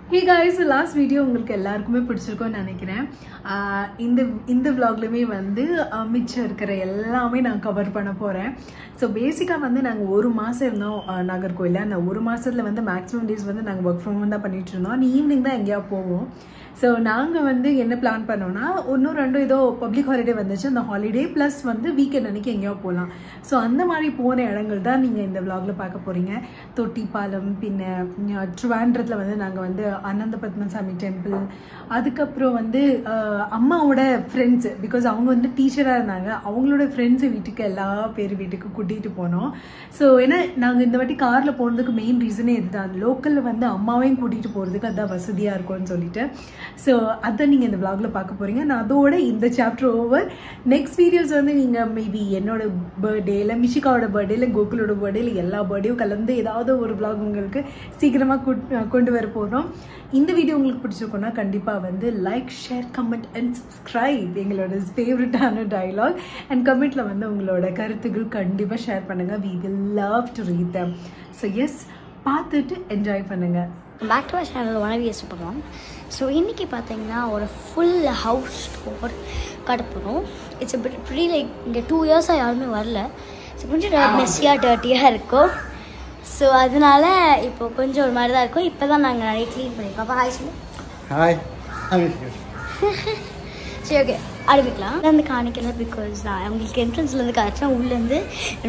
Hey guys, last video உங்களுக்கு எல்லாருக்குமே பிடிச்சிருக்கும்னு நினைக்கிறேன். இந்த vlogலமே வந்து மிச்சம் இருக்கிற எல்லாமே நான் கவர் பண்ண போறேன். So பேசிக்கா வந்து நாங்க ஒரு மாசம் இருந்தோம் நாகர்கோயில்ல. அந்த ஒரு மாசத்துல வந்து மேக்ஸிமம் டேஸ் வந்து நாங்க வர்க் ஃப்ரம் ஹோம் தான் பண்ணிட்டு இருந்தோம். ஈவினிங் தான் எங்கயா போவோம். So நாங்க வந்து என்ன பிளான் பண்ணோம்னா இன்னும் ரெண்டு ஏதோ பப்ளிக் ஹாலிடே வந்துச்சு. அந்த ஹாலிடே பிளஸ் வந்து வீக்கெண்ட் அன்னைக்கு எங்கேயோ போகலாம். ஸோ அந்த மாதிரி போன இடங்கள் தான் நீங்கள் இந்த விளாக்ல பார்க்க போறீங்க. தொட்டிப்பாலம், பின்ன ட்ரிவாண்ட்ரத்தில் வந்து நாங்கள் வந்து அனந்த பத்மசாமி டெம்பிள், அதுக்கப்புறம் வந்து அம்மாவோட ஃப்ரெண்ட்ஸு, பிகாஸ் அவங்க வந்து டீச்சராக இருந்தாங்க, அவங்களோட ஃப்ரெண்ட்ஸு வீட்டுக்கு எல்லா பேர் வீட்டுக்கு கூட்டிகிட்டு போனோம். ஸோ ஏன்னா நாங்கள் இந்த வாட்டி காரில் போனதுக்கு மெயின் ரீசனே இதுதான், லோக்கலில் வந்து அம்மாவையும் கூட்டிகிட்டு போகிறதுக்கு அதுதான் வசதியாக இருக்கும்னு சொல்லிட்டு. ஸோ அதான் நீங்கள் இந்த விளாக்ல பார்க்க போகிறீங்க. நான் அதோட இந்த சாப்டர் ஓவர். நெக்ஸ்ட் வீடியோஸ் வந்து நீங்கள் மேபி என்னோட பர்த்டே இல்லை மிஷிகாவோட பர்த்டே இல்லை கோகுலோட பர்த்டே இல்லை எல்லா பர்த்டேயும் கலந்து ஏதாவது ஒரு விளாக் உங்களுக்கு சீக்கிரமாக கொண்டு வர போகிறோம். இந்த வீடியோ உங்களுக்கு பிடிச்சிருக்கோன்னா கண்டிப்பாக வந்து like, share, comment and subscribe. எங்களோட ஃபேவரட்டான டயலாக் அண்ட் கமெண்ட்டில் வந்து உங்களோட கருத்துக்கள் கண்டிப்பாக ஷேர் பண்ணுங்கள். we will love to read them. So yes, பார்த்துட்டு என்ஜாய் பண்ணுங்கள். பேக் டு அவர் சேனல் வனவிய சுப்பகம். ஸோ இன்றைக்கி பார்த்தீங்கன்னா ஒரு ஃபுல் ஹவுஸ் டூர் கடப்போம். இட்ஸ் ப்ரீ லைக் இங்கே 2 இயர்ஸாக யாருமே வரல. ஸோ கொஞ்சம் மெஸ்ஸியாக டர்ட்டியாக இருக்கும். ஸோ அதனால இப்போ கொஞ்சம் ஒரு மாதிரி தான் இருக்கும். இப்போ தான் நாங்கள் நிறைய க்ளீன் பண்ணியிருக்கோம். அப்போ ஹாய் சொல்லு. ஹாய். சரி, ஓகே, ஆரம்பிக்கலாம். வந்து காணிக்கல பிகாஸ் நான் உங்களுக்கு என்ட்ரன்ஸ்லேருந்து காய்ச்சா உள்ளேருந்து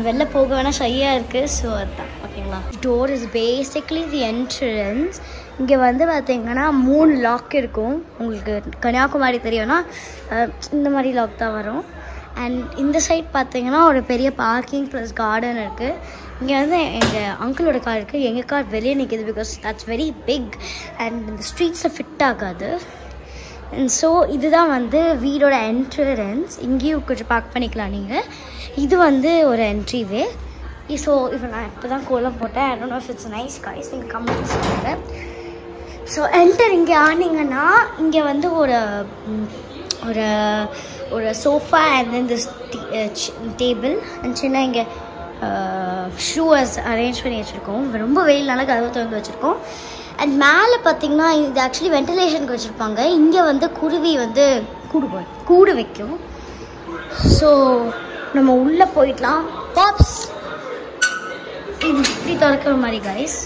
வெளில போக வேணால் ஷையாக இருக்குது. ஸோ அதுதான் ஓகேங்களா. Door is basically the entrance. இங்கே வந்து பார்த்தீங்கன்னா 3 லாக் இருக்கும். உங்களுக்கு கன்னியாகுமரி தெரியும்னா இந்த மாதிரி லாக் தான் வரும். அண்ட் இந்த சைட் பார்த்தீங்கன்னா ஒரு பெரிய பார்க்கிங் ப்ளஸ் கார்டன் இருக்குது. இங்கே வந்து எங்கள் அங்கிளோட கார் இருக்குது. எங்கள் கார் வெளியே நிற்கிது because that's very big and இந்த ஸ்ட்ரீட்ஸில் ஃபிட் ஆகாது. அண்ட் ஸோ இதுதான் வந்து வீடோட என்ட்ரன்ஸ். இங்கேயும் கொஞ்சம் பார்க் பண்ணிக்கலாம் நீங்கள். இது வந்து ஒரு என்ட்ரிவே. ஸோ இப்போ நான் இப்போ தான் கோலம் போட்டேன். I don't know if it's nice guys, நீங்கள் கமெண்ட்ஸ் சொல்லுங்கள். ஸோ என்டர் இங்கே ஆனிங்கன்னா இங்கே வந்து ஒரு ஒரு ஒரு சோஃபா அண்ட் இந்த டேபிள் அண்ட் சின்ன இங்கே ஷூஸ் அரேஞ்ச் பண்ணி வச்சுருக்கோம். ரொம்ப வெயில்னால கதவு திறந்து வச்சுருக்கோம். அண்ட் மேலே பார்த்தீங்கன்னா இது ஆக்சுவலி வென்டிலேஷனுக்கு வச்சுருப்பாங்க. இங்கே வந்து குருவி வந்து கூடு வைக்கும். ஸோ நம்ம உள்ளே போயிடலாம். பாப்ஸ் இது இப்படி திறக்கிற மாதிரி கைஸ்.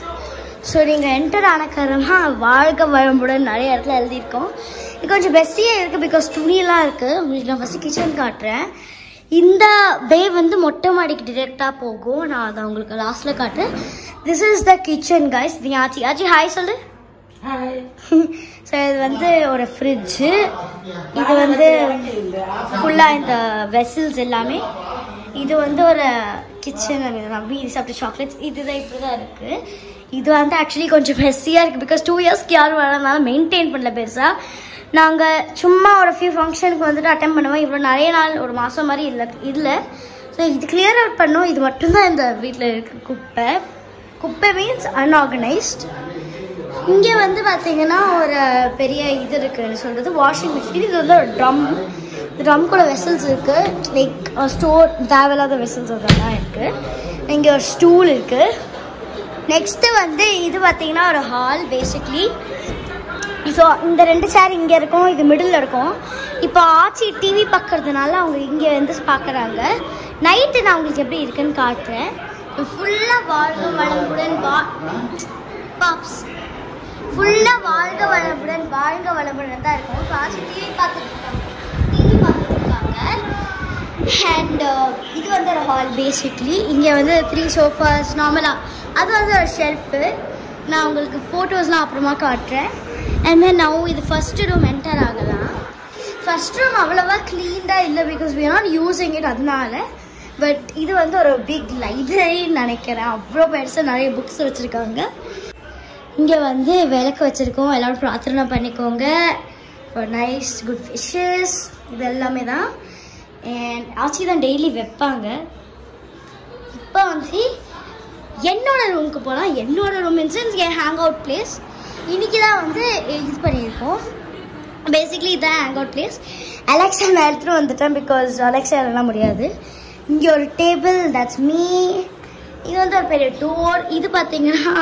ஸோ நீங்கள் என்டர் ஆனக்கரமா வாழ்க்கை வளமுடன் நிறைய இடத்துல எழுதியிருக்கோம். இது கொஞ்சம் பெஸ்டியாக இருக்குது பிகாஸ் துணியெல்லாம் இருக்குது. உங்களுக்கு நான் ஃபஸ்ட்டு கிச்சன் காட்டுறேன். இந்த பே வந்து மொட்டை மாடிக்கு டிரெக்டாக போகும். நான் அதை உங்களுக்கு லாஸ்ட்டில் காட்டுறேன். This is the kitchen guys. இது ஆச்சி ஆச்சி ஹாய் சொல்லு. ஹாய். ஸோ இது வந்து ஒரு ஃப்ரிட்ஜு. இது வந்து ஃபுல்லாக இந்த வெசல்ஸ் எல்லாமே. இது வந்து ஒரு கிச்சன். நான் வீடு சாப்பிட்ட சாக்லேட்ஸ் இதுதான் இப்படி தான் இருக்குது. இது வந்து ஆக்சுவலி கொஞ்சம் மெஸ்ஸியாக இருக்குது பிகாஸ் 2 இயர்ஸ்க்கு யாரும் வரதுனால மெயின்டைன் பண்ணல பெருசாக. நாங்கள் சும்மா ஒரு ஃபியூ ஃபங்க்ஷனுக்கு வந்துட்டு அட்டெண்ட் பண்ணுவோம். இவ்வளோ நிறைய நாள் ஒரு மாதம் மாதிரி இல்லை. ஸோ இது கிளியர் அவுட் பண்ணோம். இது மட்டும்தான் இந்த வீட்டில் இருக்க குப்பை மீன்ஸ் அன்ஆர்கனைஸ்ட். இங்கே வந்து பார்த்தீங்கன்னா ஒரு பெரிய இது இருக்குன்னு சொல்கிறது வாஷிங் மிஷின். இது வந்து ஒரு ட்ரம். ட்ரம் கூட வெசல்ஸ் இருக்குது. லைக் ஸ்டோர் தேவையில்லாத வெசல்ஸ் அதெல்லாம் இருக்குது. இங்கே ஒரு ஸ்டூல் இருக்குது. நெக்ஸ்ட்டு வந்து இது பார்த்தீங்கன்னா ஒரு ஹால் பேசிக்லி. ஸோ இந்த 2 சேர் இங்கே இருக்கும், இது மிடில் இருக்கும். இப்போ ஆச்சி டிவி பார்க்கறதுனால அவங்க இங்கே வந்து பார்க்குறாங்க. நைட்டு நான் உங்களுக்கு எப்படி இருக்குன்னு காட்டுறேன். ஃபுல்லாக வாழ்க வளமுடன் பாப்ஸ் ஃபுல்லாக வாழ்க வளமுடன் தான் இருக்கும். ஸோ ஆச்சி டிவி பார்த்துருக்காங்க. அண்ட் இது வந்து ஒரு ஹால் பேசிக்லி. இங்கே வந்து 3 சோஃபாஸ் நார்மலாக. அது வந்து ஒரு ஷெல்ஃபு. நான் உங்களுக்கு ஃபோட்டோஸ்லாம் அப்புறமா காட்டுறேன். அண்ட் தென் நவ் இது ஃபஸ்ட்டு ரூம் என்டர் ஆகலாம். ஃபஸ்ட் ரூம் அவ்வளோவா க்ளீனாக இல்லை because we are not using it அதனால. பட் இது வந்து ஒரு பிக் லைப்ரரின்னு நினைக்கிறேன். அவ்வளோ பெருசாக நிறைய புக்ஸ் வச்சுருக்காங்க. இங்கே வந்து விளக்கு வச்சுருக்கோம். எல்லோரும் பிரார்த்தனை பண்ணிக்கோங்க. ஒரு நைஸ் குட் ஃபிஷ்ஷஸ் இது எல்லாமே தான். அண்ட் ஆச்சி தான் டெய்லி வைப்பாங்க. இப்போ வந்து என்னோட ரூமுக்கு போகலாம். என்னோட ரூம் மீன்ஸ் என் ஹேங் அவுட் பிளேஸ். இன்றைக்கி தான் வந்து இது பண்ணியிருக்கோம். பேசிக்லி இதுதான் ஹேங் அவுட் பிளேஸ். அலெக்ஸா நான் எடுத்துகிட்டு வந்துட்டேன் பிகாஸ் அலெக்ஸா எல்லாம் முடியாது. இங்கே ஒரு டேபிள், தட்ஸ் மீ. இது வந்து ஒரு பெரிய டோர். இது பார்த்தீங்கன்னா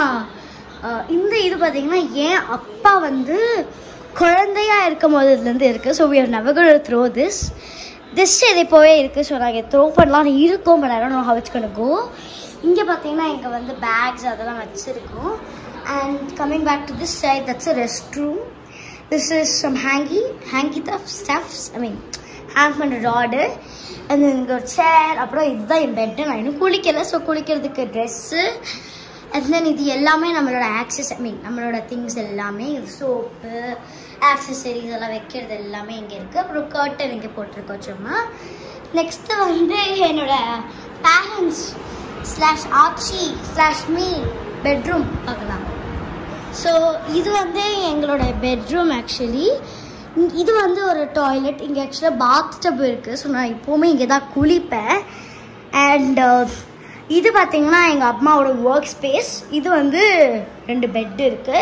இந்த இது பார்த்தீங்கன்னா என் அப்பா வந்து குழந்தையாக இருக்கும் போதுலேருந்து இருக்குது. So we are never going to throw this இது இப்போவே இருக்குது. ஸோ நாங்கள் த்ரோ பண்ணலான்னு இருக்கோம், but I don't know how it's going to go. இங்கே பார்த்தீங்கன்னா இங்கே வந்து பேக்ஸ் அதெல்லாம் வச்சுருக்கோம். And coming back to this side, that's a restroom. This is some hangy stuffs, I mean hang பண்ணுற ராடு. அண்ட் இங்கே ஒரு சேர், அப்புறம் இதுதான் என் பெட்டு. நான் இன்னும் குளிக்கலை, ஸோ குளிக்கிறதுக்கு ட்ரெஸ்ஸு. அண்ட் தென் இது எல்லாமே நம்மளோட நம்மளோட திங்ஸ் எல்லாமே, இது சோப்பு, ஆக்சசரிஸ் எல்லாம் வைக்கிறது எல்லாமே இங்கே இருக்குது. அப்புறம் கர்டன் இங்கே போட்டிருக்கோம் சும்மா. நெக்ஸ்ட்டு வந்து என்னோட பேரண்ட்ஸ் /ஆச்சி/மீ பெட்ரூம் பார்க்கலாம். ஸோ இது வந்து எங்களோட பெட்ரூம். ஆக்சுவலி இது வந்து ஒரு டாய்லெட். இங்கே ஆக்சுவலாக பாத் டப் இருக்குது. ஸோ நான் எப்போவுமே இங்கே தான் குளிப்பேன். அண்ட் இது பார்த்தீங்கன்னா எங்கள் அம்மாவோட ஒர்க் ஸ்பேஸ். இது வந்து 2 பெட் இருக்குது.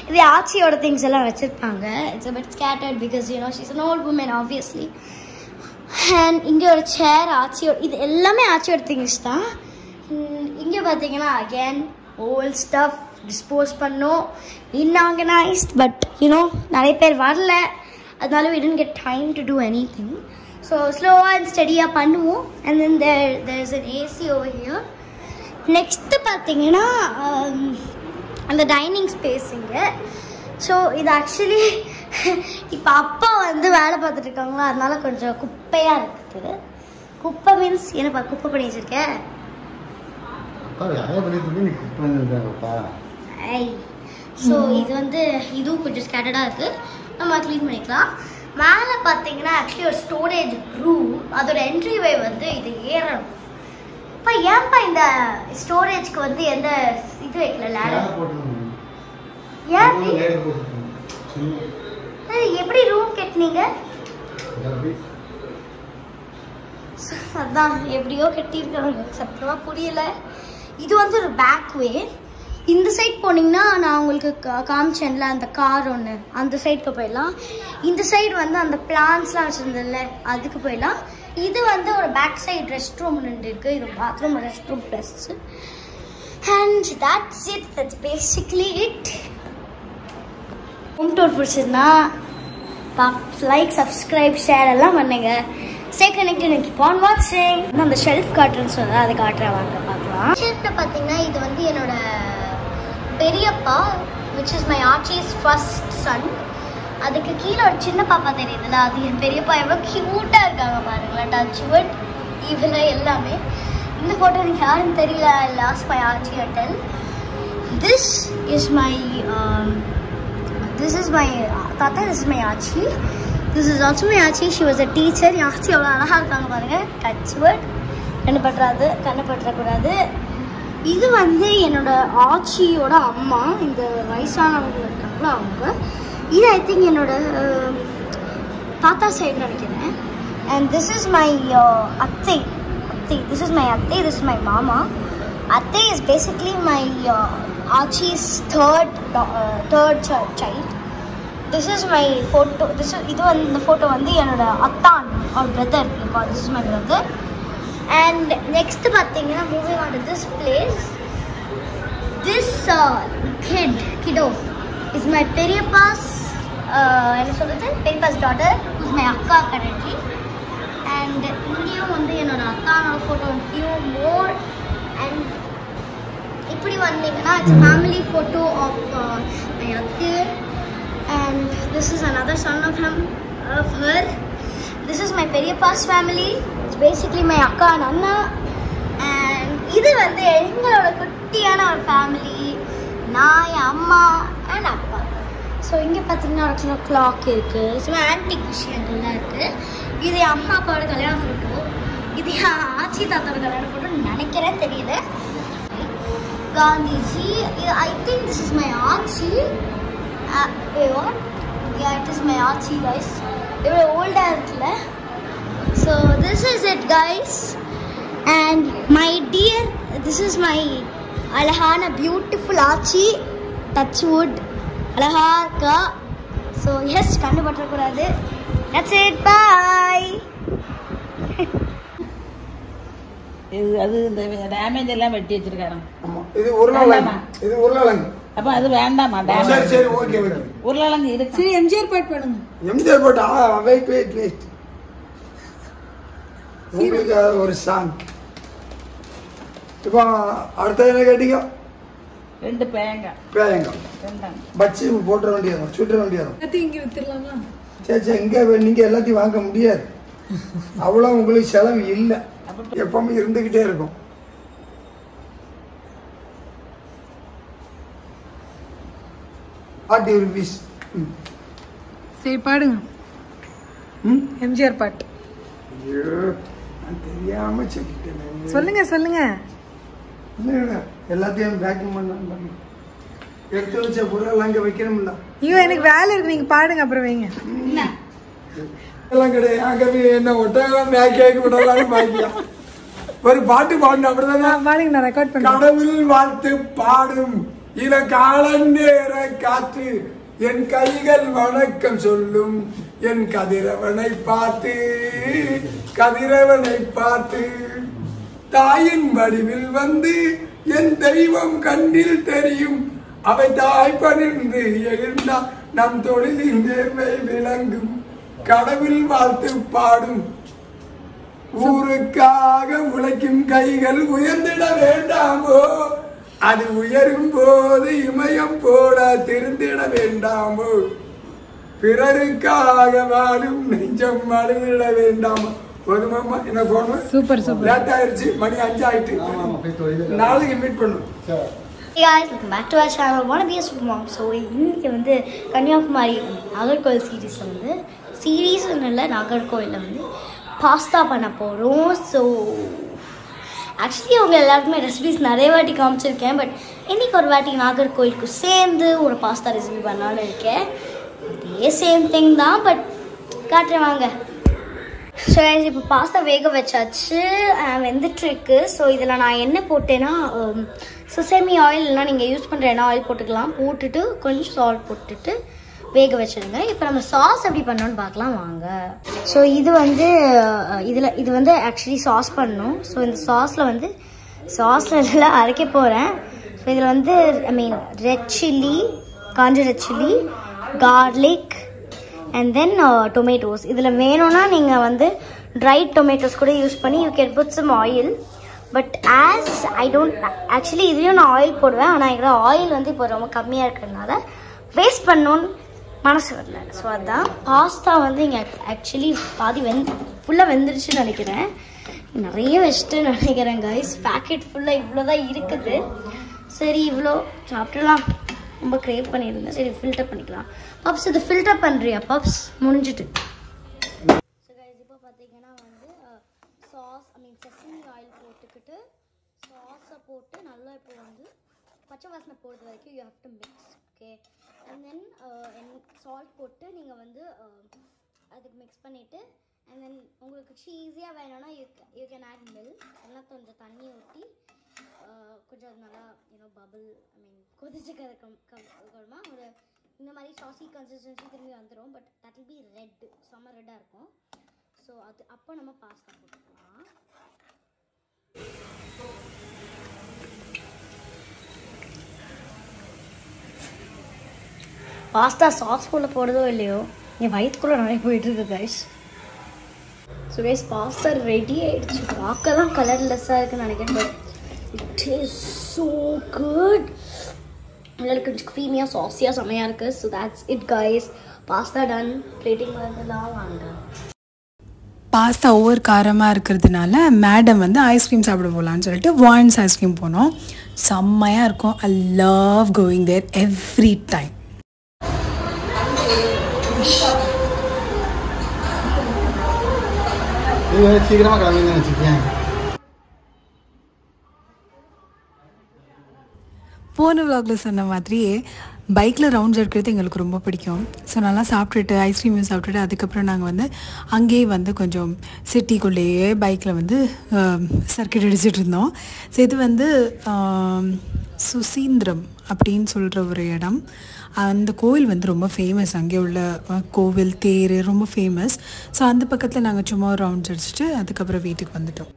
இது ஆச்சியோட திங்ஸ் எல்லாம் வச்சுருப்பாங்க. It's a bit scattered because you know she's an old woman obviously. And இங்கே ஒரு சேர் ஆச்சியோட, இது எல்லாமே ஆச்சியோட திங்ஸ் தான். இங்கே பார்த்தீங்கன்னா அகேன் ஓல்ட் ஸ்டஃப் டிஸ்போஸ் பண்ணோம், இன்ஆர்கனைஸ்ட். பட் யூனோ நிறைய பேர் வரல, அதனால we didn't get time to do anything. So ஸ்லோவாக அண்ட் ஸ்டடியாக பண்ணுவோம். And then there is an AC over here. Next பார்த்தீங்கன்னா அந்த டைனிங் ஸ்பேஸ் இங்கே. ஸோ இது ஆக்சுவலி இப்போ அப்பா வந்து வேலை பார்த்துட்டு இருக்காங்களா, அதனால கொஞ்சம் குப்பையாக இருக்குது. குப்பை மீன்ஸ் என்னப்பா குப்பை பண்ணி வச்சுருக்கேன்? ஸோ இது வந்து இதுவும் கொஞ்சம் ஸ்கேட்டர்டாக இருக்குது, நம்ம க்ளீன் பண்ணிக்கலாம். மேலே பார்த்தீங்கன்னா ஆக்சுவலி ஒரு ஸ்டோரேஜ் ரூம். அதோட என்ட்ரி வே வந்து இது ஏறணும். இப்போ ஏன்ப்பா இந்த ஸ்டோரேஜ்க்கு வந்து எந்த இது வைக்கல லேடர்? ஏன் எப்படி ரூம் கட்டினீங்க? அதான் எப்படியோ கட்டியிருக்காங்க, சத்தியமாக புரியல. இது வந்து ஒரு பேக் வே. இந்த சைட் போனீங்கன்னா நான் உங்களுக்கு காமிச்சேன்ல அந்த கார் ஒன்று, அந்த சைடுக்கு போயிடலாம். இந்த சைடு வந்து அந்த பிளான்ஸ்லாம் வச்சுருந்ததில்ல அதுக்கு போயிடலாம். இது வந்து ஒரு பேக் சைடு ரெஸ்ட் ரூம் இருக்குது. இது bathroom, rest room plus. And that's it, that's basically it. Home tour பிடிச்சிருந்தா லைக், சப்ஸ்கிரைப், ஷேர் எல்லாம் பண்ணுங்க. Stay connected and keep on watching. நான் அந்த ஷெல்ஃப் காட்டுறேன்னு சொன்னேன், அதை காட்டுறேன், வாங்க பார்க்கலாம். ஷெல்ஃபில் பார்த்தீங்கன்னா இது வந்து என்னோட பெரியப்பா, which is my ஆச்சி's first son. அதுக்கு கீழே ஒரு சின்ன பாப்பா தெரியுதுல்ல, அது என் பெரியப்பா. எவ்வளோ க்யூட்டாக இருக்காங்க பாருங்களேன், டச் வுட் இவங்க எல்லாமே. இந்த ஃபோட்டோ எனக்கு யாருன்னு தெரியல, லாஸ்ட் மை ஆச்சி ஹோட்டல். திஸ் இஸ் மை தாத்தா, திஸ் இஸ் மை ஆச்சி. திஸ் இஸ் ஆல்சோ மை ஆச்சி. She was a teacher. என் ஆச்சி எவ்வளோ அழகாக இருக்காங்க பாருங்கள், டச் வுட். கண்ணு பற்றக்கூடாது. இது வந்து என்னோட ஆச்சியோட அம்மா, இந்த வயசானவங்க இருக்காங்களோ அவங்க. இது ஐ திங்க் என்னோட தாத்தா சைடு நினைக்கிறேன். அண்ட் திஸ் இஸ் மை அத்தை. This is my atte, this is my mama. Atte is basically my Archie's third child. This is my photo. This is photo வந்து என்னோட அத்தான் or brother. This is my brother. And next பார்த்தீங்கன்னா moving on to this place. This kiddo is my பெரியப்பா's என்ன சொல்றது, பெரியப்பா's daughter, who's my akka currently. And இங்கேயும் வந்து என்னோட அத்தானோட photo, few more. And இப்படி வந்தீங்கன்னா it's a family photo of my அத்தை. And this is another son of her. This is my பெரியப்பா's family. It's basically my akka and Anna. And இது வந்து எங்களோட குட்டியான ஒரு ஃபேமிலி, நான், என் அம்மா அண்ட் அப்பா. ஸோ இங்கே பார்த்தீங்கன்னா ஒரு சின்ன கிளாக் இருக்குது, சும்மா ஆன்டிக் விஷயங்கள்லாம் இருக்குது. இது என் அம்மா அப்பாவோட கல்யாண ஃபோட்டோ, இது என் ஆச்சி தாத்தாவோட கல்யாண ஃபோட்டோன்னு நினைக்கிறேன், தெரியல. காந்திஜி, இது I think this is my Aachi. It is my Aachi guys. இவ்வளோ ஓல்டாக இருக்குல்ல. So this is it guys. And my dear, this is my alahana beautiful Aachi, touch wood, அழகா இருக்கா. ஸோ எஸ், கண்டு பற்றக்கூடாது. That's it, bye. இது அது இந்த damage எல்லாம் வெட்டி வச்சிருக்காங்க. ஆமா, இது உருளைக்கிழங்கு. அப்ப அது வேண்டாமா? சரி சரி ஓகே ஓகே. உருளைக்கிழங்கு இருக்கு. சரி எம்ஜிஆர் பாட்டு பாடுங்க. எம்ஜிஆர் பாட்டு வெயிட் உங்களுக்கு ஒரு சாங். இப்போ அடுத்த என்ன கேட்டீங்க? 2 பேயங்காய். பச்சி போட்டுற வேண்டியதும் சுற்ற வேண்டியதும். எல்லாத்தையும் இங்கே வித்துடலாமா? சரி இங்க நீங்க எல்லாத்தையும் வாங்க முடியாது. அவ்வளோ உங்களுக்கு செலவு இல்லை, எப்பவுமே இருந்துகிட்டே இருக்கும். பாட்டு ஒரு பீஸ். சரி பாடுங்க. எம்ஜிஆர் பாட்டு. ஐயோ நான் தெரியாம சொல்லிட்டேன். சொல்லுங்க. எல்லாத்தையும் பேக்கிங் பண்ண எடுத்து வச்ச பொருள் அங்க வைக்கணும்ல. ஐயோ எனக்கு வேலை இருக்கு, நீங்க பாடுங்க அப்புறம் வைங்க. எல்லாம் கிடையாது. அங்க என்ன ஒட்டகம் பேக்கி விடலாம் பாக்கியா ஒரு பாட்டு பாடணும். அப்படிதான் பாடுங்க, நான் ரெக்கார்ட் பண்ணேன். கடவுள் வாழ்த்து பாடும் இன காலம் நேர காற்று என் கைகள் வணக்கம் சொல்லும் என் கதிரவனை பார்த்து தாயின் வடிவில் வந்து என் தெய்வம் கண்ணில் தெரியும் அவை தாய் பணிந்து எழுந்தா நம் தொழிலின் நேர்மை விளங்கும் கடவுள் வாழ்த்து பாடும் ஊருக்காக உழைக்கும் கைகள் உயர்ந்திட வேண்டாமோ அது உயரும் போது இமயம் போல திருந்திட வேண்டாமோ பிறருக்காக வாழும் நெஞ்சம் அழுதிட வேண்டாமோ. போதுமாமா? என்ன போடணும்? சூப்பர் லேட் ஆயிடுச்சு, மணி 5 ஆயிட்டு. நாளைக்கு மீட் பண்ணும். Hey guys, welcome back to our channel. Wanna be a super mom. So இன்னைக்கு வந்து கன்னியாகுமரி நாகர்கோவில் சீரீஸில் வந்து சீரீஸ்ல நாகர்கோவிலில் வந்து பாஸ்தா பண்ண போகிறோம். ஸோ ஆக்சுவலி அவங்க எல்லாருக்குமே ரெசிபிஸ் நிறைய வாட்டி காமிச்சிருக்கேன். பட் இன்றைக்கி ஒரு வாட்டி நாகர்கோவிலுக்கு சேர்ந்து ஒரு பாஸ்தா ரெசிபி பண்ணலான்னு இருக்கேன். அதே சேம் திங் தான், பட் காட்டுறேன் வாங்க. ஸோ இப்போ பாஸ்தா வேக வச்சாச்சு, வெந்துட்டுருக்கு. ஸோ இதில் நான் என்ன போட்டேன்னா செசமி ஆயில், இல்லைனா நீங்கள் யூஸ் பண்ணுற என்ன ஆயில் போட்டுக்கலாம். போட்டுட்டு கொஞ்சம் சால்ட் போட்டுட்டு வேக வச்சுருங்க. இப்போ நம்ம சாஸ் எப்படி பண்ணோன்னு பார்க்கலாம் வாங்க. ஸோ இது வந்து இது வந்து ஆக்சுவலி சாஸ் பண்ணணும். ஸோ இந்த சாஸில் எல்லாம் அரைக்க போகிறேன். ஸோ இதில் வந்து ரெட் சில்லி, காஞ்ச red chilli, garlic and then tomatoes. இதில் வேணும்னா நீங்கள் வந்து ட்ரைட் டொமேட்டோஸ் கூட யூஸ் பண்ணி you can put some oil. But as I don't actually இதுலேயும் நான் ஆயில் போடுவேன். ஆனால் எங்களோட ஆயில் வந்து இப்போ ரொம்ப கம்மியாக இருக்கிறதுனால வேஸ்ட் பண்ணணுன்னு மனசு வரல. ஸோ அதுதான் பாஸ்தா வந்து இங்கே ஆக்சுவலி பாதி ஃபுல்லாக வெந்துருச்சுன்னு நினைக்கிறேன். நிறைய வச்சுட்டு நினைக்கிறேன் கைஸ். பேக்கெட் ஃபுல்லாக இவ்வளோ தான் இருக்குது. சரி இவ்வளோ சாப்பிட்டுலாம், ரொம்ப கிரேவ் பண்ணியிருந்தேன். சரி ஃபில்டர் பண்ணிக்கலாம். பப்ஸ் இது ஃபில்டர் பண்ணுறியா பப்ஸ்? முடிஞ்சிட்டு. ஸோ கைஸ் இப்போ பார்த்தீங்கன்னா வந்து சாஸ் செசமி ஆயில் போட்டுக்கிட்டு சாஸை போட்டு நல்லா இப்போ வந்து பச்சை வாசனை போடுறது வரைக்கும் you have to mix. Okay, and then salt போட்டு நீங்கள் வந்து அதுக்கு மிக்ஸ் பண்ணிவிட்டு அண்ட் தென் உங்களுக்கு சீஸியாக வேணும்னா யூ கேன் ஆட் மில்க். எல்லாம் கொஞ்சம் தண்ணி ஊற்றி கொஞ்சம் நல்லா பபிள் கொதிச்சு கறக்கணுமா ஒரு இந்த மாதிரி சாசி கன்சிஸ்டன்சி திரும்பி வந்துடும். But that will be red, செம்ம ரெட்டாக இருக்கும். ஸோ அது அப்போ நம்ம பாஸ்தா போட்டுக்கலாம். பாஸ்தா சாஸ் போல போடுறதோ இல்லையோ என் வயிற்றுக்குள்ளே நிறைய போயிட்டுருக்கு guys. So guys pasta ready ஆகிடுச்சு. பார்க்க தான் கலர்லெஸ்ஸாக இருக்குன்னு நினைக்கிறேன். But it is so good. உங்களுக்கு கொஞ்சம் க்ரீமியாக சாஸியாக செம்மையாக இருக்குது. So that's it guys. Pasta done. Plating வரதெல்லாம் வாங்க. பாஸ்தா ஓவர் காரமாக இருக்கிறதுனால மேடம் வந்து ஐஸ்கிரீம் சாப்பிட போகலான்னு சொல்லிட்டு வான்ஸ் ஐஸ்கிரீம் போனோம். செம்மையாக இருக்கும். I love going there every time. சீக்கிரமாக கிளம்பி வச்சுக்கேன். போன விலாகில் சொன்ன மாதிரியே பைக்கில் ரவுண்ட்ஸ் எடுக்கிறது எங்களுக்கு ரொம்ப பிடிக்கும். ஸோ நல்லா சாப்பிட்டுட்டு ஐஸ்கிரீமும் சாப்பிட்டுட்டு அதுக்கப்புறம் நாங்கள் வந்து அங்கேயே வந்து கொஞ்சம் சிட்டிக்குள்ளேயே பைக்கில் வந்து சர்க்கிட் அடிச்சுட்டு இருந்தோம். ஸோ இது வந்து சுசீந்திரம் அப்படின்னு சொல்கிற ஒரு இடம். அந்த கோவில் வந்து ரொம்ப ஃபேமஸ். அங்கே உள்ள கோவில் தேர் ரொம்ப ஃபேமஸ். ஸோ அந்த பக்கத்தில் நாங்கள் சும்மா ரவுண்ட்ஸ் அடிச்சுட்டு அதுக்கப்புறம் வீட்டுக்கு வந்துட்டோம்.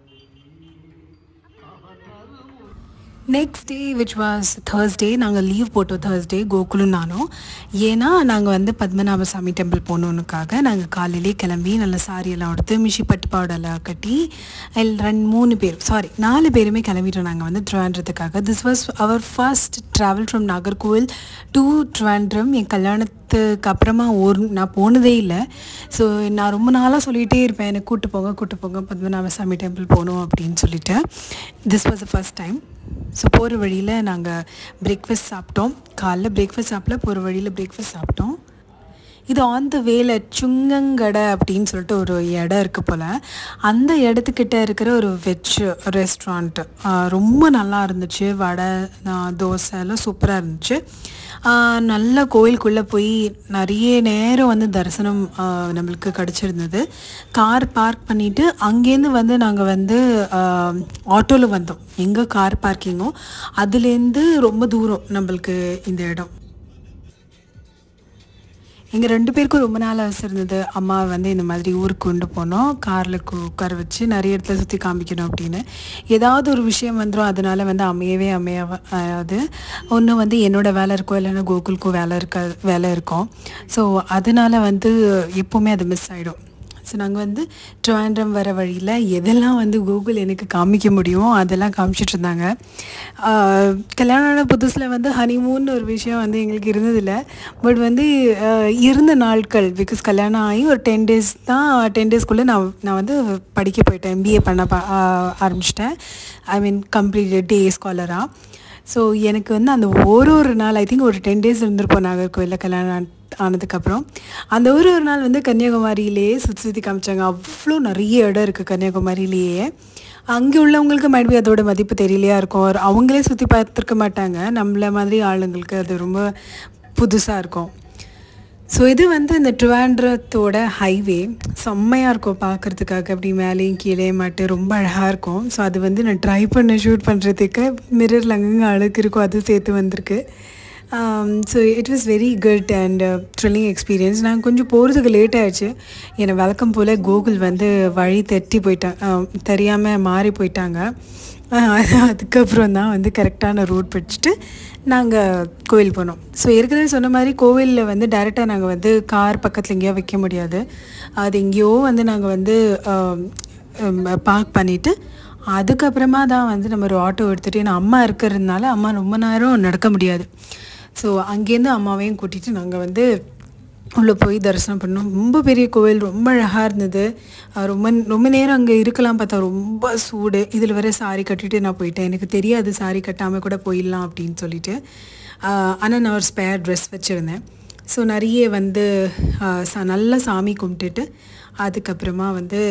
Next day which was Thursday நாங்கள் லீவ் போட்டோம். தேர்ஸ்டே கோகுலும் நானும். ஏன்னா நாங்கள் வந்து பத்மநாப சாமி டெம்பிள் போகணுன்னுக்காக நாங்கள் காலையிலே கிளம்பி நல்ல சாரியெல்லாம் எடுத்து மிஷி பட்டு பாவடெல்லாம் கட்டி 4 பேருமே கிளம்பிட்டோம் நாங்கள் வந்து ட்ரிவாண்ட்ரத்துக்காக. This was our first travel from Nagercoil to Trivandrum. என் கல்யாணத்துக்கு அப்புறமா நான் போனதே இல்லை. ஸோ நான் ரொம்ப நாளாக சொல்லிகிட்டே இருப்பேன், எனக்கு கூட்டு போங்க பத்மநாப சாமி டெம்பிள் போகணும் அப்படின்னு சொல்லிட்டு. This was the first time. So போகிற வழியில் நாங்கள் பிரேக்ஃபாஸ்ட் சாப்பிட்டோம். காலைல பிரேக்ஃபாஸ்ட் சாப்பிடல, போகிற வழியில் பிரேக்ஃபாஸ்ட் சாப்பிட்டோம். இது ஆன் த வேல சுங்கங்கடை அப்படின்னு சொல்லிட்டு ஒரு இடம் இருக்குது போல். அந்த இடத்துக்கிட்ட இருக்கிற ஒரு வெஜ் ரெஸ்டாரண்ட்டு ரொம்ப நல்லா இருந்துச்சு. வடை தோசை எல்லாம் சூப்பராக இருந்துச்சு. நல்ல கோயிலுக்குள்ளே போய் நிறைய நேரம் வந்து தரிசனம் நம்மளுக்கு கிடச்சிருந்தது. கார் பார்க் பண்ணிவிட்டு அங்கேருந்து வந்து நாங்கள் வந்து ஆட்டோவில் வந்தோம். எங்கே கார் பார்க்கிங்கோ அதுலேருந்து ரொம்ப தூரம் நம்மளுக்கு இந்த இடம். எங்கள் 2 பேருக்கும் ரொம்ப நாள் அவசரம் இருந்தது. அம்மா வந்து இந்த மாதிரி ஊருக்கு கொண்டு போனோம், காரில் உட்கார வச்சு நிறைய இடத்துல சுற்றி காமிக்கணும் அப்படின்னு. ஏதாவது ஒரு விஷயம் வந்துடும், அதனால் வந்து அமையாது. ஒன்று வந்து என்னோடய வேலை இருக்கும், இல்லைன்னா கோகுலுக்கும் வேலை இருக்கும். ஸோ அதனால் வந்து எப்போவுமே அது மிஸ் ஆகிடும். ஸோ நாங்கள் வந்து ட்ரிவாண்ட்ரம் வர வழியில் எதெல்லாம் வந்து கூகுள் எனக்கு காமிக்க முடியுமோ அதெல்லாம் காமிச்சிட்டு இருந்தாங்க. கல்யாணம் புதுசில் வந்து ஹனிமூன் ஒரு விஷயம் வந்து எங்களுக்கு இருந்ததில்லை. பட் வந்து இருந்த நாட்கள், பிகாஸ் கல்யாணம் ஆகி ஒரு 10 டேஸ் தான், 10 டேஸ்க்குள்ளே நான் வந்து படிக்க போயிட்டேன், MBA பண்ண ஆரம்பிச்சிட்டேன். ஐ மீன் கம்ப்ளீட் டே ஸ்காலராக. ஸோ எனக்கு வந்து அந்த ஒரு நாள் ஐ திங்க் ஒரு 10 டேஸ் இருந்திருப்போம் நாகர்கோவிலில் கல்யாணம் ஆனதுக்கப்புறம். அந்த ஒரு நாள் வந்து கன்னியாகுமரியிலேயே சுற்றி காமிச்சாங்க. அவ்வளோ நிறைய இடம் இருக்குது கன்னியாகுமரியிலேயே. அங்கே உள்ளவங்களுக்கு மைட்பி அதோட மதிப்பு தெரியலையா இருக்கும். அவங்களே சுற்றி பார்த்துருக்க மாட்டாங்க. நம்மள மாதிரி ஆளுங்களுக்கு அது ரொம்ப புதுசாக இருக்கும். ஸோ இது வந்து இந்த ட்ரிவாண்ட்ரத்தோட ஹைவே செம்மையாக இருக்கும் பார்க்குறதுக்காக. அப்படி மேலேயும் கீழே மாட்டு ரொம்ப அழகாக இருக்கும். ஸோ அது வந்து நான் ட்ரை பண்ண ஷூட் பண்ணுறதுக்கு மிரரில் அங்கங்கே அழகு இருக்கும், அது சேர்த்து வந்திருக்கு. So it was very good and thrilling experience. நாங்கள் கொஞ்சம் போகிறதுக்கு லேட் ஆகிடுச்சு. என்னை வழக்கம் போல் கூகுள் வந்து வழி தெரியாமல் மாறி போயிட்டாங்க. அதுக்கப்புறம் தான் வந்து கரெக்டான ரூட் பிடிச்சிட்டு நாங்கள் கோவில் போனோம். ஸோ ஏற்கனவே சொன்ன மாதிரி கோவிலில் வந்து டைரெக்டாக நாங்கள் வந்து கார் பக்கத்தில் எங்கேயோ வைக்க முடியாது. அது எங்கேயோ வந்து நாங்கள் வந்து பார்க் பண்ணிவிட்டு அதுக்கப்புறமா தான் வந்து நம்ம ஒரு ஆட்டோ எடுத்துகிட்டு, ஏன்னா அம்மா இருக்கிறதுனால அம்மா ரொம்ப நேரம் நடக்க முடியாது. ஸோ அங்கேருந்து அம்மாவையும் கூட்டிகிட்டு நாங்கள் வந்து உள்ளே போய் தரிசனம் பண்ணோம். ரொம்ப பெரிய கோவில், ரொம்ப அழகாக இருந்தது. ரொம்ப நேரம் அங்கே இருக்கலாம் பார்த்தா ரொம்ப சூடு. இதில் வர சாரி கட்டிட்டு நான் போயிட்டேன். எனக்கு தெரியாது சாரி கட்டாமல் கூட போயிடலாம் அப்படின்னு சொல்லிட்டு. ஆனால் நான் ஒரு ஸ்பேர் ட்ரெஸ் வச்சுருந்தேன். ஸோ நிறைய வந்து நல்லா சாமி கும்பிட்டுட்டு அதுக்கப்புறமா வந்து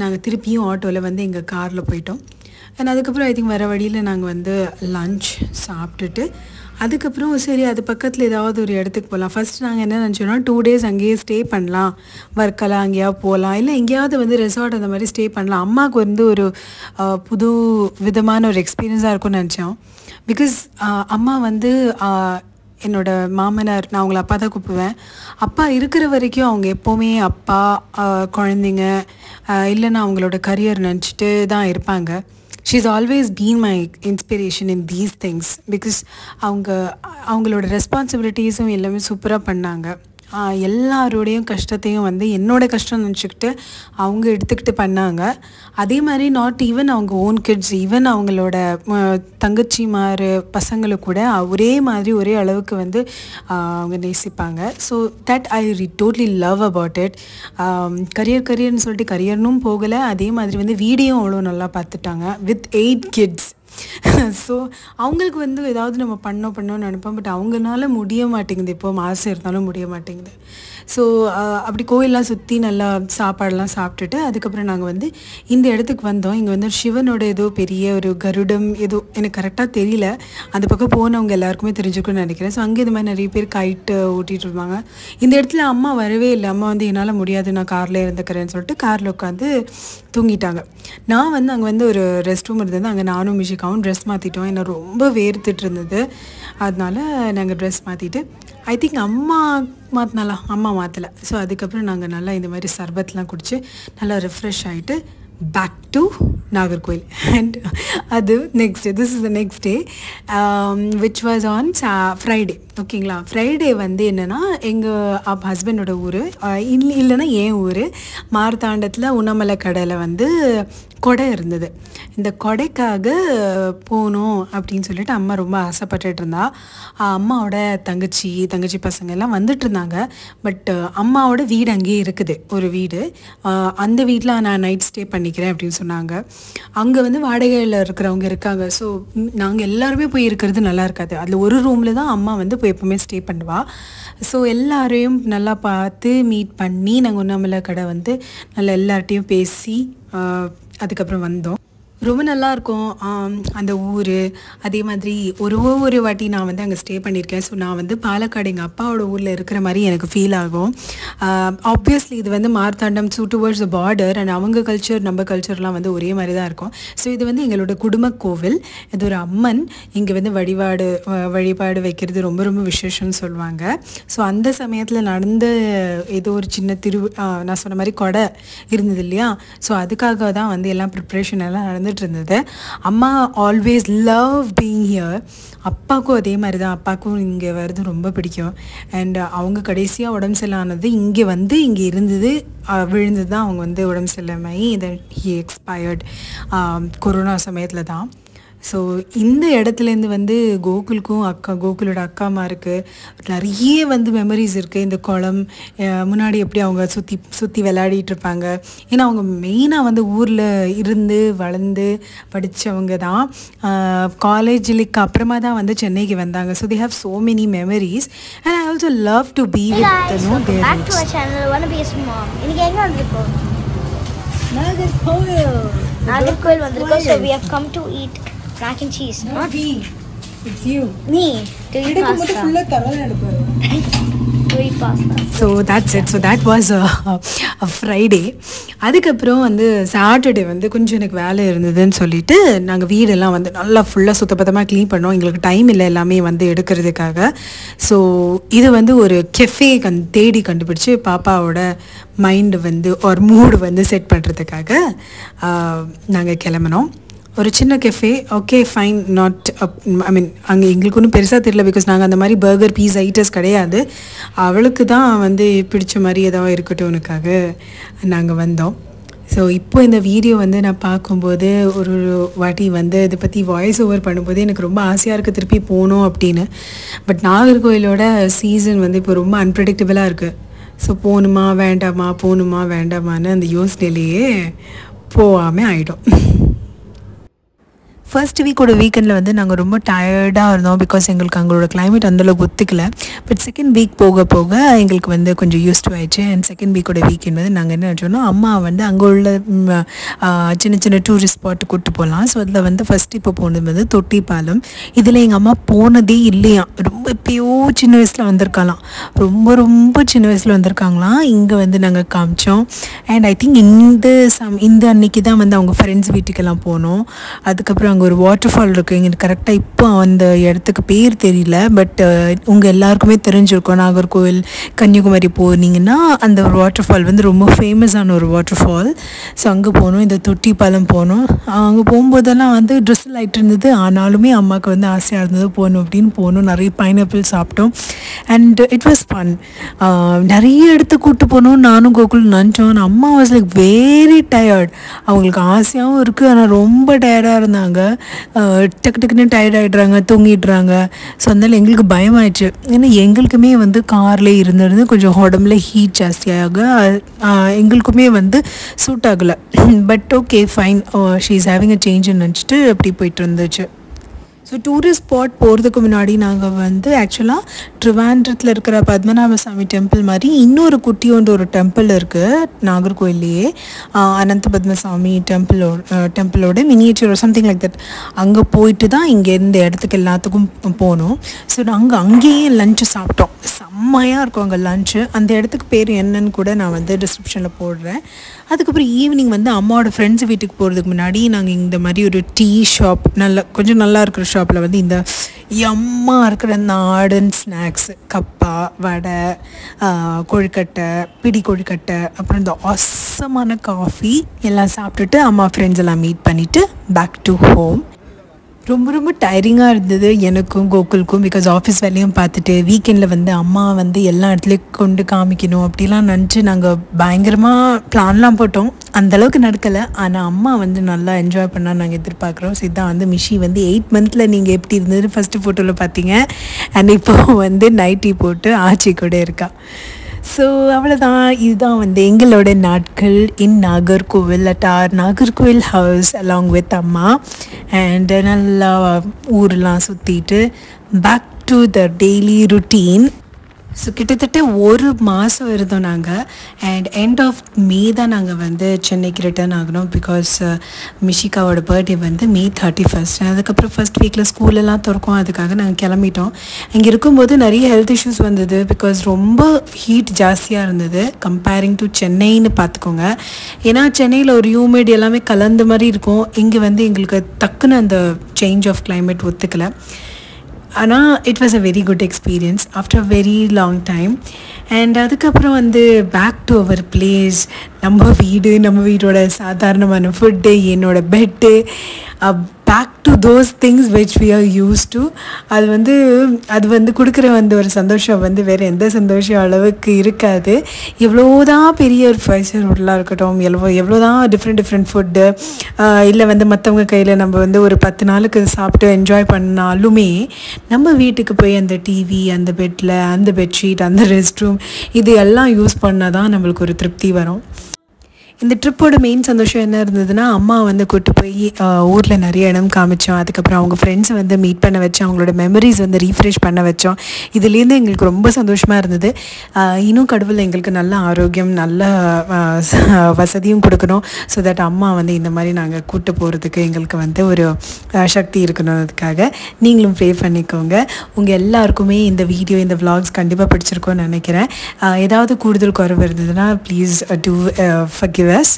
நாங்கள் திருப்பியும் ஆட்டோவில் வந்து எங்கள் காரில் போயிட்டோம். அண்ட் அதுக்கப்புறம் ஐ திங்க் வர வழியில் நாங்கள் வந்து லன்ச் சாப்பிட்டுட்டு அதுக்கப்புறம் சரி அது பக்கத்தில் ஏதாவது ஒரு இடத்துக்கு போகலாம். ஃபஸ்ட்டு நாங்கள் என்ன நினச்சோன்னா 2 டேஸ் அங்கேயே ஸ்டே பண்ணலாம், வர்க்கலா அங்கேயாவது போகலாம், இல்லை எங்கேயாவது வந்து ரெசார்ட் அந்த மாதிரி ஸ்டே பண்ணலாம். அம்மாவுக்கு வந்து ஒரு புது விதமான ஒரு எக்ஸ்பீரியன்ஸாக இருக்கும்னு நினச்சோம். பிகாஸ் அம்மா வந்து என்னோடய மாமனார், நான் அவங்கள அப்பா தான் கூப்பிடுவேன். அப்பா இருக்கிற வரைக்கும் அவங்க எப்போவுமே அப்பா குழந்தைங்க இல்லைன்னா அவங்களோட கரியர் நினச்சிட்டு தான் இருப்பாங்க. She's always been my inspiration in these things because அவங்களோட ரெஸ்பான்சிபிலிட்டிஸும் எல்லாமே சூப்பராக பண்ணாங்க. எல்லாரோடையும் கஷ்டத்தையும் வந்து என்னோடய கஷ்டம் நினச்சிக்கிட்டு அவங்க எடுத்துக்கிட்டு பண்ணாங்க. அதே மாதிரி நாட் ஈவன் அவங்க ஓன் கிட்ஸ், ஈவன் அவங்களோட தங்கச்சிமார் பசங்களை கூட ஒரே மாதிரி ஒரே அளவுக்கு வந்து அவங்க நேசிப்பாங்க. So that I totally love about it. கரியர்னு சொல்லிட்டு கரியர்னும் போகலை, அதே மாதிரி வந்து வீடியோவும் அவ்வளோ நல்லா பார்த்துட்டாங்க வித் 8 kids. ஸோ அவங்களுக்கு வந்து ஏதாவது நம்ம பண்ணோம்னு நினைப்போம். பட் அவங்களால முடிய மாட்டேங்குது, இப்போ மாதம் இருந்தாலும் முடிய மாட்டேங்குது. ஸோ அப்படி கோயிலெலாம் சுற்றி நல்லா சாப்பாடெல்லாம் சாப்பிட்டுட்டு அதுக்கப்புறம் நாங்கள் வந்து இந்த இடத்துக்கு வந்தோம். இங்கே வந்து சிவனோட ஏதோ பெரிய ஒரு கருடம் ஏதோ எனக்கு கரெக்டாக தெரியல, அந்த பக்கம் போனவங்க எல்லாருக்குமே தெரிஞ்சுக்கணும்னு நினைக்கிறேன். ஸோ அங்கே இது மாதிரி நிறைய பேர் கைட்டு ஓட்டிகிட்டு இருப்பாங்க. இந்த இடத்துல அம்மா வரவே இல்லை. அம்மா வந்து என்னால் முடியாது, நான் காரில் இருந்துக்கிறேன்னு சொல்லிட்டு காரில் உட்காந்து தூங்கிட்டாங்க. நான் வந்து அங்கே வந்து ஒரு ரெஸ்ட் ரூம் இருந்தது, அங்கே நானும் மிஷிக்காவும் ட்ரெஸ் மாற்றிட்டோம். என்ன ரொம்ப வேர்த்துட்டு இருந்தது, அதனால் நாங்கள் ட்ரெஸ் மாற்றிட்டு ஐ திங்க் அம்மா மாற்றலை. ஸோ அதுக்கப்புறம் நாங்கள் நல்லா இந்த மாதிரி சர்பத்லாம் குடித்து நல்லா ரிஃப்ரெஷ் ஆகிட்டு பேக் டு நாகர்கோயில். அண்ட் அது next day, this is the next day which was on Friday. ஓகேங்களா, ஃப்ரைடே வந்து என்னென்னா எங்கள் ஹஸ்பண்டோட ஊர் இல்லைன்னா என் ஊர் மார்த்தாண்டத்தில் உண்ணாமலை கடையில் வந்து கொடை இருந்தது. இந்த கொடைக்காக போகணும் அப்படின்னு சொல்லிட்டு அம்மா ரொம்ப ஆசைப்பட்டுட்டு இருந்தா. அம்மாவோட தங்கச்சி பசங்க எல்லாம் வந்துட்டு இருந்தாங்க. பட் அம்மாவோட வீடு அங்கேயே இருக்குது, ஒரு வீடு. அந்த வீட்டில் நான் நைட் ஸ்டே பண்ணிக்கிறேன் அப்படின்னு சொன்னாங்க. அங்கே வந்து வாடகையில் இருக்கிறவங்க இருக்காங்க. ஸோ நாங்கள் எல்லாருமே போய் இருக்கிறது நல்லா இருக்காது. அதில் ஒரு ரூமில் தான் அம்மா வந்து போய் எப்போவுமே ஸ்டே பண்ணுவா. ஸோ எல்லாரையும் நல்லா பார்த்து மீட் பண்ணி நாங்கள் உண்ணாமலை கடை வந்து நல்லா எல்லார்ட்டையும் பேசி அதுக்கப்புறம் வந்தோம். ரொம்ப நல்லாயிருக்கும் அந்த ஊர். அதே மாதிரி ஒரு வாட்டி நான் வந்து அங்கே ஸ்டே பண்ணியிருக்கேன். ஸோ நான் வந்து பாலக்காடு எங்கள் அப்பாவோட ஊரில் இருக்கிற மாதிரி எனக்கு ஃபீல் ஆகும். ஆப்வியஸ்லி இது வந்து Marthandam towards the border and அவங்க கல்ச்சர் நம்ம கல்ச்சர்லாம் வந்து ஒரே மாதிரி தான் இருக்கும். ஸோ இது வந்து எங்களோட குடும்ப கோவில். இது ஒரு அம்மன். இங்கே வந்து வழிபாடு வைக்கிறது ரொம்ப ரொம்ப விசேஷம்னு சொல்லுவாங்க. ஸோ அந்த சமயத்தில் நடந்த ஏதோ ஒரு சின்ன நான் சொன்ன மாதிரி கொடை இருந்தது இல்லையா, ஸோ அதுக்காக தான் வந்து எல்லாம் ப்ரிப்ரேஷன் எல்லாம் நடந்துட்டு இருந்தது. அம்மா ஆல்வேஸ் லவ் பீயிங் ஹியர். அப்பாவுக்கும் அதே மாதிரி தான். அப்பாவுக்கும் இங்கே வர்றது ரொம்ப பிடிக்கும். அண்ட் அவங்க கடைசியாக உடம்பு சரியில்லானது இங்கே இருந்தது விழுந்தது தான். அவங்க வந்து உடம்பு சரியில்லாமல் தென் ஹி எக்ஸ்பயர்ட் கொரோனா சமயத்தில் தான். ஸோ இந்த இடத்துலேருந்து வந்து கோகுலோட அக்காமாருக்கு நிறைய வந்து மெமரிஸ் இருக்குது. இந்த குளம் முன்னாடி எப்படி அவங்க சுற்றி விளையாடிட்டு இருப்பாங்க. ஏன்னா அவங்க மெயினாக வந்து ஊரில் இருந்து வளர்ந்து படித்தவங்க தான். காலேஜுக்கு அப்புறமா தான் வந்து சென்னைக்கு வந்தாங்க. So they have so many memories and I also love to be with Nagercoil வந்திருக்கோம். So we have come to eat mac and cheese. Not we, it's you. Me to eat pasta. To eat pasta. So that's it. So that was a Friday. அதுக்கப்புறம் வந்து Saturday வந்து கொஞ்சம் எனக்கு வேலை இருந்ததுன்னு சொல்லிட்டு நாங்கள் வீடெல்லாம் வந்து நல்லா ஃபுல்லாக சுத்தபத்தமாக க்ளீன் பண்ணோம். எங்களுக்கு டைம் இல்லை எல்லாமே வந்து எடுக்கிறதுக்காக. ஸோ இது வந்து ஒரு கெஃபே தேடி கண்டுபிடிச்சி பாப்பாவோட மைண்டு வந்து ஒரு மூடு வந்து செட் பண்ணுறதுக்காக நாங்கள் கிளம்பினோம். ஒரு சின்ன cafe. Okay fine, not I மீன் அங்கே எங்களுக்கு ஒன்றும் பெருசாக தெரியல. பிகாஸ் நாங்கள் அந்த மாதிரி பர்கர் பீஸா ஐட்டர்ஸ் கிடையாது. அவளுக்கு தான் வந்து பிடிச்ச மாதிரி ஏதாவது இருக்கட்டும்னுக்காக நாங்கள் வந்தோம். ஸோ இப்போ இந்த வீடியோ வந்து நான் பார்க்கும்போது ஒரு வாட்டி வந்து இதை பற்றி வாய்ஸ் ஓவர் பண்ணும்போது எனக்கு ரொம்ப ஆசையாக இருக்குது திருப்பி போகணும் அப்படின்னு. பட் நாகர்கோயிலோட சீசன் வந்து இப்போ ரொம்ப அன்பிரடிக்டபிளாக இருக்குது. ஸோ போகணுமா வேண்டாமான்னு அந்த யோசனையிலேயே போகாமல் ஆகிடும். ஃபர்ஸ்ட் வீக்கோட வீக்கெண்டில் வந்து நாங்கள் ரொம்ப டயர்டாக இருந்தோம். பிகாஸ் எங்களுக்கு அங்களோட கிளைமேட் அந்தளவுக்கு ஒத்துக்கல. பட் செகண்ட் வீக் போக எங்களுக்கு வந்து கொஞ்சம் யூஸ்டு ஆயிடுச்சு. அண்ட் செகண்ட் வீக்கோட வீக்கெண்ட் வந்து நாங்கள் என்ன நினச்சோன்னா அம்மா வந்து அங்கே உள்ள சின்ன டூரிஸ்ட் ஸ்பாட்டு கூப்பிட்டு போகலாம். ஸோ அதில் வந்து ஃபஸ்ட்டு இப்போ போனது வந்து தொட்டிப்பாலம். இதில் எங்கள் அம்மா போனதே இல்லையா. ரொம்ப எப்பயோ சின்ன வயசில் வந்திருக்கலாம், ரொம்ப சின்ன வயசில் வந்திருக்காங்களாம். இங்கே வந்து நாங்கள் காமிச்சோம். அண்ட் ஐ திங்க் இந்த அன்னைக்கு தான் வந்து அவங்க ஃப்ரெண்ட்ஸ் வீட்டுக்கெல்லாம் போனோம். அதுக்கப்புறம் அங்கே ஒரு வாட்டர் ஃபால் இருக்குது. எங்களுக்கு கரெக்டாக இப்போ அந்த இடத்துக்கு பேர் தெரியல. பட் உங்கள் எல்லாருக்குமே தெரிஞ்சிருக்கும். நாகர்கோவில் கன்னியாகுமரி போனீங்கன்னா அந்த ஒரு வாட்டர் ஃபால் வந்து ரொம்ப ஃபேமஸான ஒரு வாட்டர் ஃபால். ஸோ அங்கே போனோம். இந்த தொட்டிப்பாலம் போனோம். அங்கே போகும்போதெல்லாம் வந்து ட்ரெஸ்ஸில் ஆகிட்டு இருந்தது. ஆனாலுமே அம்மாவுக்கு வந்து ஆசையாக இருந்தது போகணும் அப்படின்னு போகணும். நிறைய பைனாப்பிள் சாப்பிட்டோம். And it was fun. நிறைய இடத்துக்கு கூப்பிட்டு போனோம். நானும் கோகுல் நினச்சோம். அம்மா வாஸ் லைக் வெரி டயர்ட். அவங்களுக்கு ஆசையாகவும் இருக்குது, ஆனால் ரொம்ப டயர்டாக இருந்தாங்க. டக்குன்னு டயர்ட் ஆகிடுறாங்க, தூங்கிடுறாங்க. ஸோ அதனால் எங்களுக்கு பயமாயிடுச்சு. ஏன்னா எங்களுக்குமே வந்து கார்லேயே இருந்திருந்து கொஞ்சம் உடம்புல ஹீட் ஜாஸ்தியாக எங்களுக்குமே வந்து சூட் ஆகலை. But okay fine, she is having a சேஞ்சுன்னு நினச்சிட்டு அப்படி போயிட்டு இருந்துச்சு. ஸோ டூரிஸ்ட் ஸ்பாட் போகிறதுக்கு முன்னாடி நாங்கள் வந்து ஆக்சுவலாக ட்ரிவாண்ட்ரத்தில் இருக்கிற பத்மநாபசாமி டெம்பிள் மாதிரி இன்னொரு குட்டியோன்ற ஒரு டெம்பிள் இருக்குது நாகர்கோயிலேயே, அனந்த பத்மசாமி டெம்பிளோட மினியேச்சர் சம்திங் லைக் தட். அங்கே போயிட்டு தான் இங்கே இந்த இடத்துக்கு எல்லாத்துக்கும் போனோம். ஸோ நாங்கள் அங்கேயே லஞ்சு சாப்பிட்டோம். செம்மையாக இருக்கும் அங்கே லஞ்சு. அந்த இடத்துக்கு பேர் என்னன்னு கூட நான் வந்து டிஸ்கிரிப்ஷனில் போடுறேன். அதுக்கப்புறம் ஈவினிங் வந்து அம்மாவோட ஃப்ரெண்ட்ஸ் வீட்டுக்கு போகிறதுக்கு முன்னாடி நாங்கள் இந்த மாதிரி ஒரு டீ ஷாப், கொஞ்சம் நல்லா இருக்கிற ஷாப்பில் வந்து இந்த எம்மா இருக்கிற நாடன் ஸ்நாக்ஸ், கப்பா, வடை, கொழுக்கட்டை, பிடி கொழுக்கட்டை, அப்புறம் இந்த awesome-ஆன காஃபி எல்லாம் சாப்பிட்டுட்டு அம்மா ஃப்ரெண்ட்ஸ் எல்லாம் மீட் பண்ணிவிட்டு பேக் டு ஹோம். ரொம்ப ரொம்ப டயரிங்காக இருந்தது எனக்கும் கோகுலுக்கும். பிகாஸ் ஆஃபீஸ் வேலையும் பார்த்துட்டு வீக்கெண்டில் வந்து அம்மா வந்து எல்லா இடத்துலையும் கொண்டு காமிக்கணும் அப்படிலாம் நினச்சி நாங்கள் பயங்கரமாக பிளான்லாம் போட்டோம். அந்தளவுக்கு நடக்கலை, ஆனால் அம்மா வந்து நல்லா என்ஜாய் பண்ணால் நாங்கள் எதிர்பார்க்குறோம். ஸோ இதான் வந்து மிஷி வந்து 8 மந்த்தில் நீங்கள் எப்படி இருந்தது ஃபஸ்ட்டு ஃபோட்டோவில் பார்த்தீங்க. அண்ட் இப்போ வந்து நைட்டி போட்டு ஆச்சி கூட இருக்கா. ஸோ அவ்வளோதான், இதுதான் வந்து எங்களோட நாட்கள் in Nagercoil at our Nagercoil house along with அம்மா. அண்ட் நல்லா ஊரெலாம் சுற்றிட்டு back to the daily routine. So கிட்டத்தட்ட 1 மாதம் இருந்தோம் நாங்கள். அண்ட் எண்ட் ஆஃப் மே தான் நாங்கள் வந்து சென்னைக்கு ரிட்டர்ன் ஆகணும். பிகாஸ் மிஷிகாவோட பர்த்டே வந்து May 31. அதுக்கப்புறம் ஃபஸ்ட் வீக்கில் ஸ்கூலெல்லாம் திறக்கும், அதுக்காக நாங்கள் கிளம்பிட்டோம். இங்கே இருக்கும்போது நிறைய ஹெல்த் இஷ்யூஸ் வந்தது. பிகாஸ் ரொம்ப ஹீட் ஜாஸ்தியாக இருந்தது கம்பேரிங் டு சென்னைன்னு பார்த்துக்கோங்க. ஏன்னா சென்னையில் ஒரு ஹியூமிட் எல்லாமே கலந்த மாதிரி இருக்கும். இங்கே வந்து எங்களுக்கு டக்குன்னு அந்த சேஞ்ச் ஆஃப் கிளைமேட் ஒத்துக்கலை. ஆனால் it was a very good experience after a very long time. And அதுக்கப்புறம் வந்து பேக் டு அவர் பிளேஸ், நம்ம வீடோட சாதாரணமான ஃபுட்டு, என்னோடய bed, back to those things which we are use to. அது வந்து கொடுக்குற வந்து ஒரு சந்தோஷம் வந்து வேறு எந்த சந்தோஷம் அளவுக்கு இருக்காது. எவ்வளோதான் பெரிய ஒரு 5-star ஹோட்டலாக இருக்கட்டும், எவ்வளோதான் டிஃப்ரெண்ட் ஃபுட்டு இல்லை வந்து மற்றவங்க கையில் நம்ம வந்து ஒரு 10 நாளுக்கு சாப்பிட்டு என்ஜாய் பண்ணாலுமே நம்ம வீட்டுக்கு போய் அந்த டிவி, அந்த பெட்டில், அந்த பெட்ஷீட், அந்த ரெஸ்ட் ரூம் இது எல்லாம் யூஸ் பண்ணால் தான் நம்மளுக்கு ஒரு திருப்தி வரும். இந்த ட்ரிப்போட மெயின் சந்தோஷம் என்ன இருந்ததுன்னா, அம்மா வந்து கூப்பிட்டு போய் ஊரில் நிறைய இடம் காமிச்சோம். அதுக்கப்புறம் அவங்க ஃப்ரெண்ட்ஸை வந்து மீட் பண்ண வச்சோம், அவங்களோட மெமரிஸ் வந்து ரீஃப்ரெஷ் பண்ண வச்சோம். இதுலேருந்து எங்களுக்கு ரொம்ப சந்தோஷமாக இருந்தது. இன்னும் கடவுள் எங்களுக்கு நல்ல ஆரோக்கியம், நல்ல வசதியும் கொடுக்கணும். ஸோ தட் அம்மா வந்து இந்த மாதிரி நாங்கள் கூப்பிட்டு போகிறதுக்கு எங்களுக்கு வந்து ஒரு சக்தி இருக்கணுன்றதுக்காக நீங்களும் ப்ரே பண்ணிக்கோங்க. உங்கள் எல்லாருக்குமே இந்த வீடியோ, இந்த vlogs கண்டிப்பாக பிடிச்சிருக்கோன்னு நினைக்கிறேன். ஏதாவது கூடுதல் குறைவு இருந்ததுன்னா ப்ளீஸ் டூ forgive us.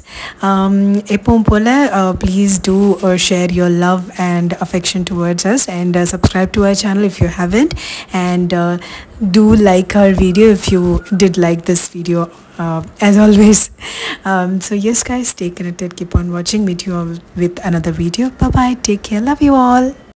எப்பவும் போல் please do share your love and affection towards us, and subscribe to our channel if you haven't, and do like our video if you did like this video, as always. So yes guys, stay connected, keep on watching, meet you all with another video. Bye bye, take care, love you all.